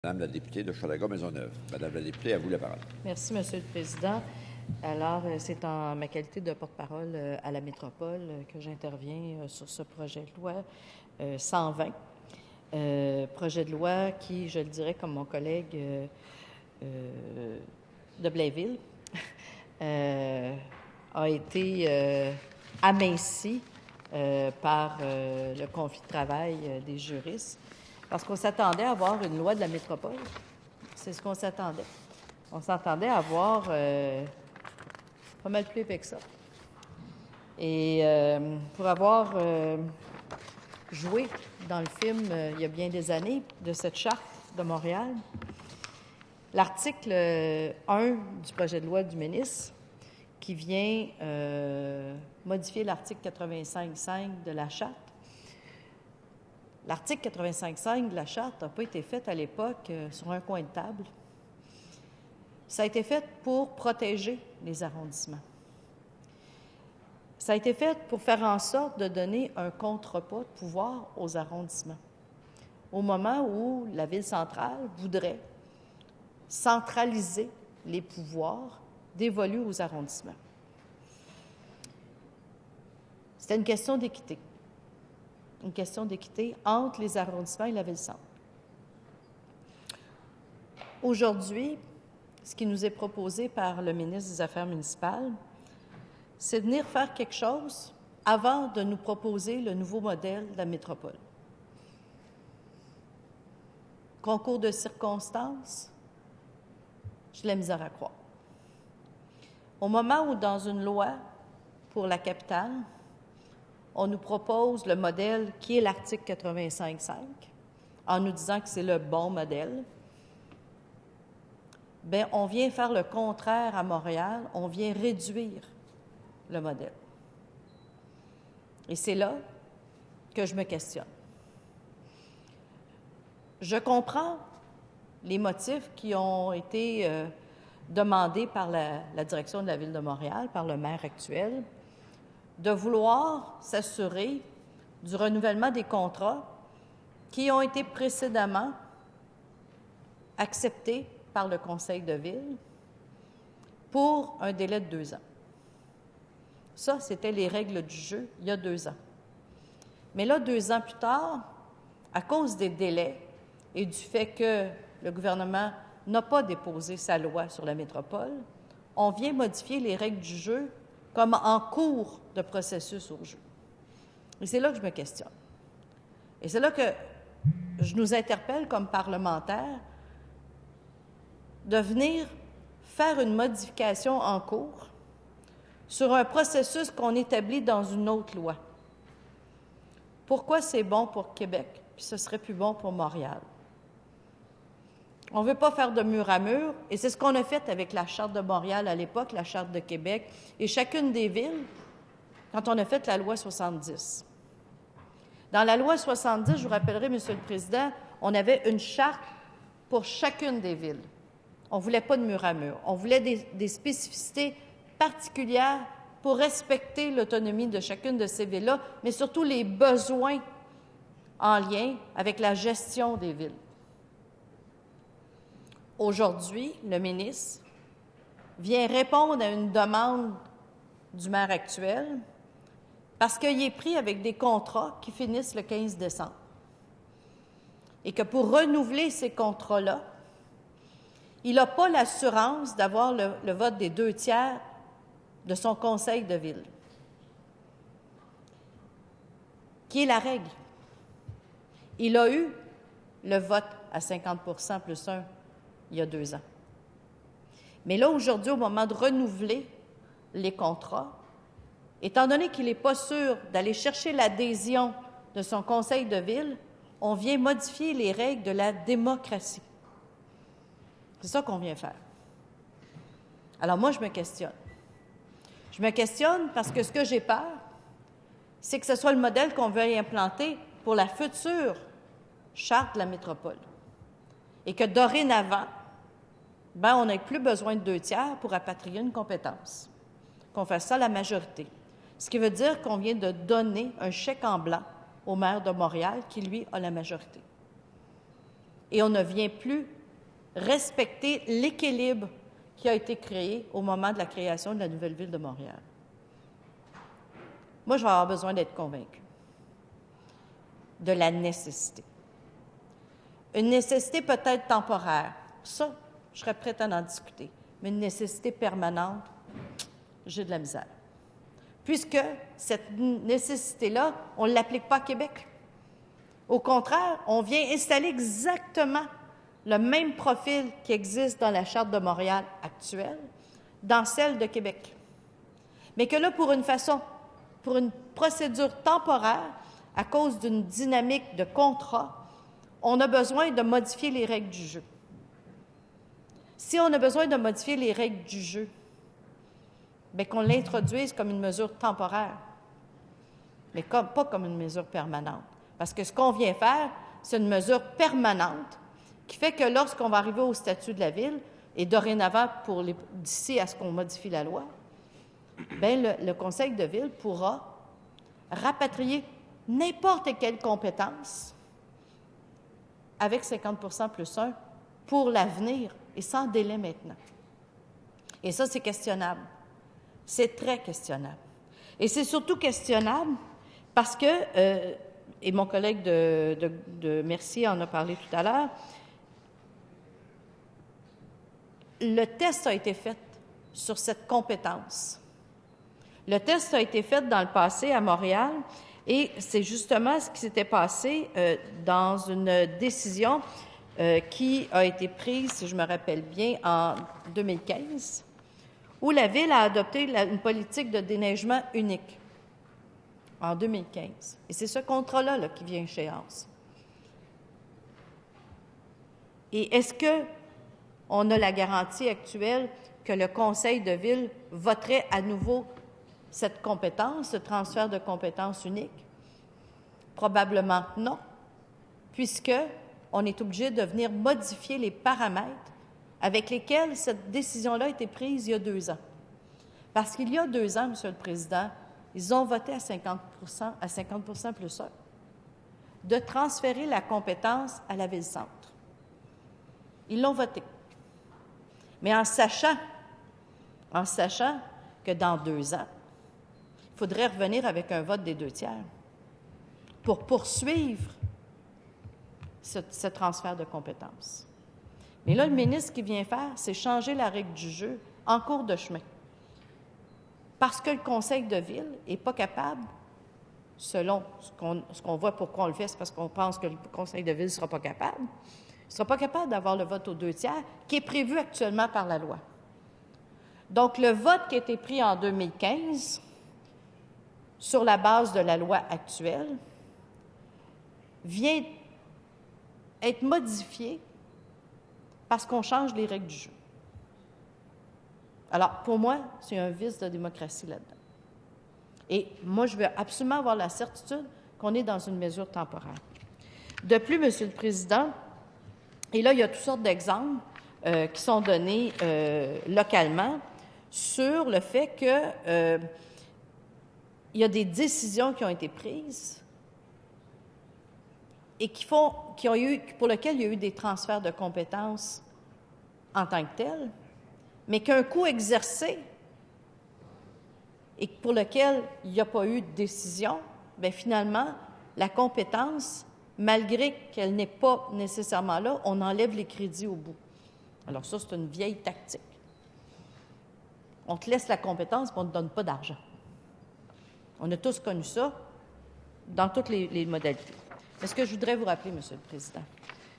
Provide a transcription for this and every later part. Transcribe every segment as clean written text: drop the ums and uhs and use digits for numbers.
Madame la députée de Hochelaga-Maisonneuve. Madame la députée, à vous la parole. Merci, Monsieur le Président. Alors, c'est en ma qualité de porte-parole à la métropole que j'interviens sur ce projet de loi 120. Projet de loi qui, je le dirais comme mon collègue de Blainville, a été aminci par le conflit de travail des juristes, parce qu'on s'attendait à avoir une loi de la métropole. C'est ce qu'on s'attendait. On s'attendait à avoir pas mal plus épais que ça. Et pour avoir joué dans le film il y a bien des années de cette charte de Montréal, l'article 1 du projet de loi du ministre qui vient modifier l'article 85.5 de la charte. L'article 85.5 de la charte n'a pas été fait à l'époque sur un coin de table. Ça a été fait pour protéger les arrondissements. Ça a été fait pour faire en sorte de donner un contrepoids de pouvoir aux arrondissements. Au moment où la ville centrale voudrait centraliser les pouvoirs dévolus aux arrondissements. C'était une question d'équité. Une question d'équité entre les arrondissements et la ville-centre. Aujourd'hui, ce qui nous est proposé par le ministre des Affaires municipales, c'est de venir faire quelque chose avant de nous proposer le nouveau modèle de la métropole. Concours de circonstances, j'ai de la misère à croire. Au moment où, dans une loi pour la capitale, on nous propose le modèle qui est l'article 85.5, en nous disant que c'est le bon modèle, bien, on vient faire le contraire à Montréal, on vient réduire le modèle. Et c'est là que je me questionne. Je comprends les motifs qui ont été demandés par la direction de la Ville de Montréal, par le maire actuel, de vouloir s'assurer du renouvellement des contrats qui ont été précédemment acceptés par le Conseil de Ville pour un délai de 2 ans. Ça, c'était les règles du jeu il y a 2 ans. Mais là, 2 ans plus tard, à cause des délais et du fait que le gouvernement n'a pas déposé sa loi sur la métropole, on vient modifier les règles du jeu comme en cours de processus au jeu. Et c'est là que je me questionne. Et c'est là que je nous interpelle comme parlementaires de venir faire une modification en cours sur un processus qu'on établit dans une autre loi. Pourquoi c'est bon pour Québec, puis ce serait plus bon pour Montréal? On ne veut pas faire de mur à mur, et c'est ce qu'on a fait avec la Charte de Montréal à l'époque, la Charte de Québec, et chacune des villes, quand on a fait la loi 70. Dans la loi 70, je vous rappellerai, Monsieur le Président, on avait une charte pour chacune des villes. On ne voulait pas de mur à mur. On voulait des spécificités particulières pour respecter l'autonomie de chacune de ces villes-là, mais surtout les besoins en lien avec la gestion des villes. Aujourd'hui, le ministre vient répondre à une demande du maire actuel parce qu'il est pris avec des contrats qui finissent le 15 décembre. Et que pour renouveler ces contrats-là, il n'a pas l'assurance d'avoir le vote des 2/3 de son conseil de ville, qui est la règle. Il a eu le vote à 50% plus 1 il y a 2 ans. Mais là, aujourd'hui, au moment de renouveler les contrats, étant donné qu'il n'est pas sûr d'aller chercher l'adhésion de son conseil de ville, on vient modifier les règles de la démocratie. C'est ça qu'on vient faire. Alors moi, je me questionne. Je me questionne parce que ce que j'ai peur, c'est que ce soit le modèle qu'on veuille implanter pour la future charte de la métropole. Et que dorénavant, on n'ait plus besoin de 2/3 pour rapatrier une compétence. Qu'on fasse ça à la majorité. Ce qui veut dire qu'on vient de donner un chèque en blanc au maire de Montréal qui, lui, a la majorité. et on ne vient plus respecter l'équilibre qui a été créé au moment de la création de la nouvelle ville de Montréal. Moi, je vais avoir besoin d'être convaincue de la nécessité. Une nécessité peut-être temporaire. Ça, je serais prête à en discuter. Mais une nécessité permanente, j'ai de la misère. Puisque cette nécessité-là, on ne l'applique pas à Québec. Au contraire, on vient installer exactement le même profil qui existe dans la Charte de Montréal actuelle, dans celle de Québec. Mais que là, pour une procédure temporaire, à cause d'une dynamique de contrat, on a besoin de modifier les règles du jeu. Si on a besoin de modifier les règles du jeu, bien qu'on l'introduise comme une mesure temporaire, mais pas comme une mesure permanente. Parce que ce qu'on vient faire, c'est une mesure permanente qui fait que lorsqu'on va arriver au statut de la ville, et dorénavant, d'ici à ce qu'on modifie la loi, bien, le conseil de ville pourra rapatrier n'importe quelle compétence avec 50 plus 1 pour l'avenir et sans délai maintenant. Et ça, c'est questionnable. C'est très questionnable. Et c'est surtout questionnable parce que, et mon collègue de Mercier en a parlé tout à l'heure, le test a été fait sur cette compétence. Le test a été fait dans le passé à Montréal et c'est justement ce qui s'était passé dans une décision qui a été prise, si je me rappelle bien, en 2015, où la Ville a adopté une politique de déneigement unique en 2015. Et c'est ce contrat-là qui vient échéance. Et est-ce qu'on a la garantie actuelle que le Conseil de Ville voterait à nouveau cette compétence, ce transfert de compétence unique? Probablement non, puisqu'on est obligé de venir modifier les paramètres avec lesquels cette décision-là a été prise il y a 2 ans. Parce qu'il y a 2 ans, Monsieur le Président, ils ont voté à 50 plus 1, de transférer la compétence à la Ville-Centre. Ils l'ont voté. Mais en sachant que dans 2 ans, il faudrait revenir avec un vote des 2/3 pour poursuivre ce transfert de compétences. Mais là, le ministre qui vient faire, c'est changer la règle du jeu en cours de chemin. Parce que le Conseil de Ville n'est pas capable, selon ce qu'on voit pourquoi on le fait, c'est parce qu'on pense que le Conseil de Ville ne sera pas capable. Il ne sera pas capable d'avoir le vote aux 2/3 qui est prévu actuellement par la loi. Donc, le vote qui a été pris en 2015 sur la base de la loi actuelle vient être modifié parce qu'on change les règles du jeu. Alors, pour moi, c'est un vice de démocratie là-dedans. Et moi, je veux absolument avoir la certitude qu'on est dans une mesure temporaire. De plus, Monsieur le Président, et là, il y a toutes sortes d'exemples qui sont donnés localement sur le fait que il y a des décisions qui ont été prises et pour lesquelles il y a eu des transferts de compétences en tant que tels, mais qu'un coût exercé et pour lequel il n'y a pas eu de décision, bien finalement, la compétence, malgré qu'elle n'est pas nécessairement là, on enlève les crédits au bout. Alors ça, c'est une vieille tactique. On te laisse la compétence, mais on ne te donne pas d'argent. On a tous connu ça dans toutes les modalités. Mais ce que je voudrais vous rappeler, Monsieur le Président,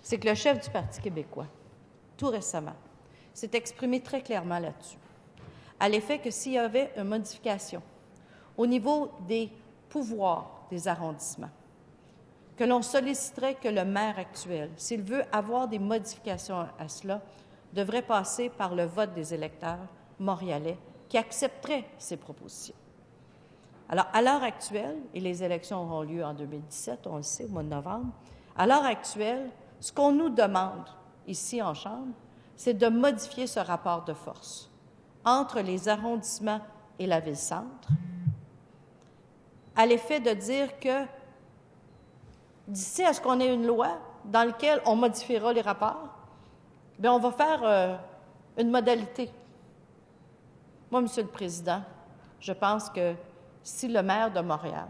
c'est que le chef du Parti québécois, tout récemment, s'est exprimé très clairement là-dessus, à l'effet que s'il y avait une modification au niveau des pouvoirs des arrondissements, que l'on solliciterait que le maire actuel, s'il veut avoir des modifications à cela, devrait passer par le vote des électeurs montréalais qui accepteraient ces propositions. Alors, à l'heure actuelle, et les élections auront lieu en 2017, on le sait, au mois de novembre, à l'heure actuelle, ce qu'on nous demande ici en Chambre, c'est de modifier ce rapport de force entre les arrondissements et la Ville-Centre, à l'effet de dire que d'ici à ce qu'on ait une loi dans lequel on modifiera les rapports, bien, on va faire une modalité. Moi, Monsieur le Président, je pense que si le maire de Montréal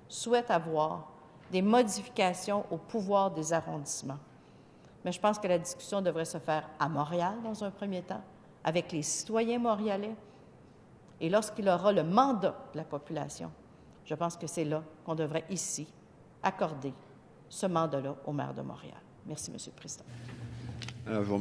souhaite avoir des modifications au pouvoir des arrondissements, mais je pense que la discussion devrait se faire à Montréal dans un premier temps, avec les citoyens montréalais, et lorsqu'il aura le mandat de la population, je pense que c'est là qu'on devrait ici accorder ce mandat-là au maire de Montréal. Merci, Monsieur le Président. Alors, je vous remercie.